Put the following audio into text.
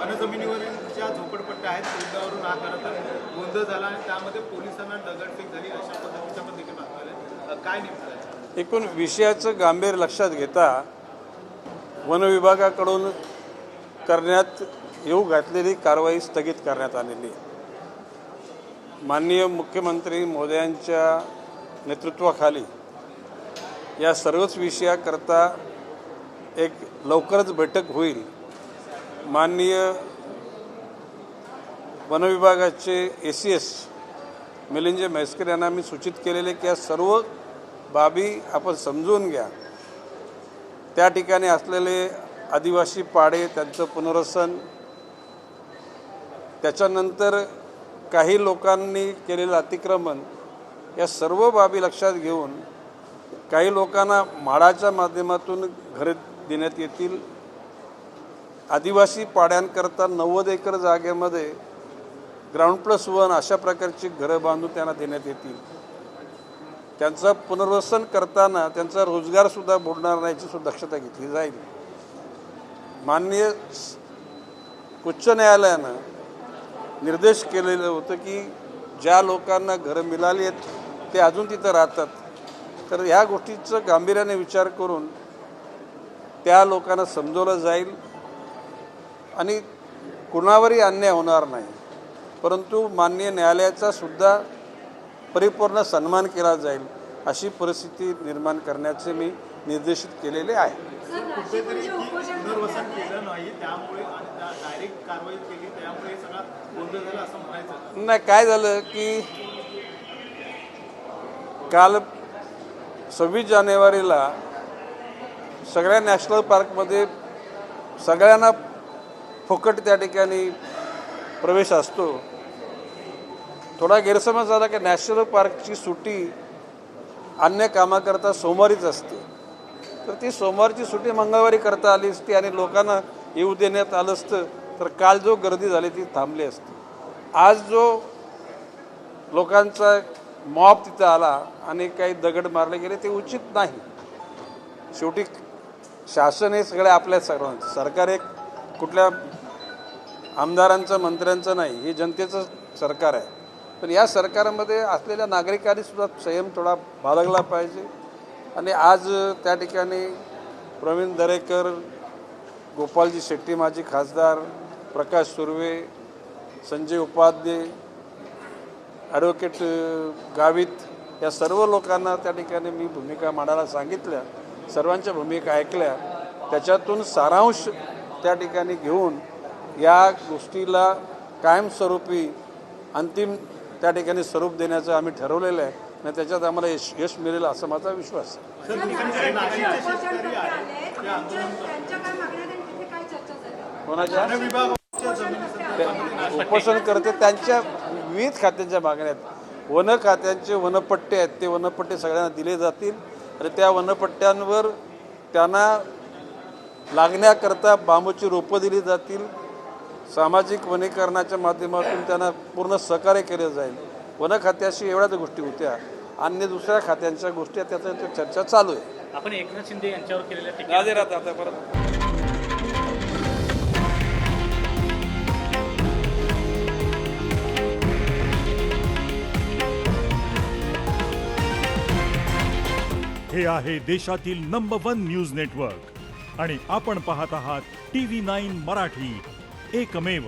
वनजमिनीवरील ज्या झोपडपट्ट्या आहेत त्याच्यावरून हा खरं तर गोंधळ झाला आणि त्यामध्ये पोलिसांना दगडफेक झाली अशा पद्धतीच्या पण देखील बातम्या आल्या. काय नेमकं झालं? एकूण विषयाचं गांभीर्य लक्षात घेता वन विभागाकडून करण्यात येऊ घातलेली कारवाई स्थगित करण्यात आलेली आहे. माननीय मुख्यमंत्री महोदयांच्या नेतृत्वाखाली या सर्वच विषयाकरता एक लवकरच बैठक होईल. माननीय वन विभागाचे ACS मिलिंद म्हैसकर यांना मी सूचित केलेले की या सर्व बाबी आपण समजून घ्या. त्या ठिकाणी असलेले आदिवासी पाडे त्यांचं पुनर्वसन, त्याच्यानंतर काही लोकांनी केलेलं अतिक्रमण, या सर्व बाबी लक्षात घेऊन काही लोकांना म्हाडाच्या माध्यमातून घरे देण्यात येतील. आदिवासी पाड्यांकरता 90 एकर जागेमध्ये ग्राउंड+1 अशा प्रकारची घरं बांधून त्यांना देण्यात येतील. त्यांचं पुनर्वसन करताना त्यांचा रोजगारसुद्धा बुडणार नाही याची सुद्धा दक्षता घेतली जाईल. माननीय उच्च न्यायालयानं निर्देश केलेलं होतं की ज्या लोकांना घरं मिळाली आहेत ते अजून तिथं राहतात, तर ह्या गोष्टीचं गांभीर्याने विचार करून त्या लोकांना समजवलं जाईल आणि कुणावरही अन्याय होणार नाही, परंतु माननीय न्यायालयाचा सुद्धा परिपूर्ण सन्मान केला जाईल अशी परिस्थिती निर्माण करण्याचे मी निर्देशित केलेले आहे. कुठेतरी पुनर्वसन केलं नाही त्यामुळे डायरेक्ट कारवाई केली त्यामुळे सगळा गोंधळ झाला असं म्हणायचं नाही. काय झालं की काल 26 जानेवारीला सगळ्या नॅशनल पार्कमध्ये सगळ्यांना फुकट त्या ठिकाणी प्रवेश असतो. थोडा गैरसमज झाला की नॅशनल पार्कची सुट्टी अन्य कामाकरता सोमवारीच असते, तर ती सोमवारची सुट्टी मंगळवारी करता आली असती आणि लोकांना येऊ देण्यात आलं असतं तर काल जो गर्दी झाली ती थांबली असती. आज जो लोकांचा मॉब तिथं आला आणि काही दगड मारले गेले ते उचित नाही. शेवटी शासन हे सगळे आपल्या सर्वांचं, सरकार एक कुठल्या आमदारांचं मंत्र्यांचं नाही, हे जनतेचं सरकार आहे. पण या सरकारमध्ये असलेल्या नागरिकांनी सुद्धा संयम थोडा बाळगला पाहिजे. आणि आज त्या ठिकाणी प्रवीण दरेकर, गोपालजी शेट्टी माजी खासदार, प्रकाश सुर्वे, संजय उपाध्ये, ॲडव्होकेट गावित या सर्व लोकांना त्या ठिकाणी मी भूमिका मांडायला सांगितल्या. सर्वांच्या भूमिका ऐकल्या, त्याच्यातून सारांश त्या ठिकाणी घेऊन या गोष्टीला कायमस्वरूपी अंतिम त्या ठिकाणी स्वरूप देण्याचं आम्ही ठरवलेलं आहे आणि त्याच्यात आम्हाला यश मिळेल असं माझा विश्वास आहे. कोणाच्या उपोषण करते त्यांच्या विविध खात्यांच्या मागण्या आहेत. वन खात्यांचे वनपट्टे आहेत, ते वनपट्टे सगळ्यांना दिले जातील आणि त्या वनपट्ट्यांवर त्यांना लागण्याकरता बांबूची रोपं दिली जातील. सामाजिक वनीकरणाच्या माध्यमातून त्यांना पूर्ण सहकार्य केलं जाईल. वन खात्याशी एवढ्याच गोष्टी होत्या, अन्य दुसऱ्या खात्यांच्या गोष्टी त्याचा चर्चा चालू आहे. आपण एकनाथ शिंदे यांच्यावर केलेल्या आता परत हे आहे देशातील नंबर 1 न्यूज नेटवर्क आणि आपण पाहत आहात TV9 मराठी, एकमेव.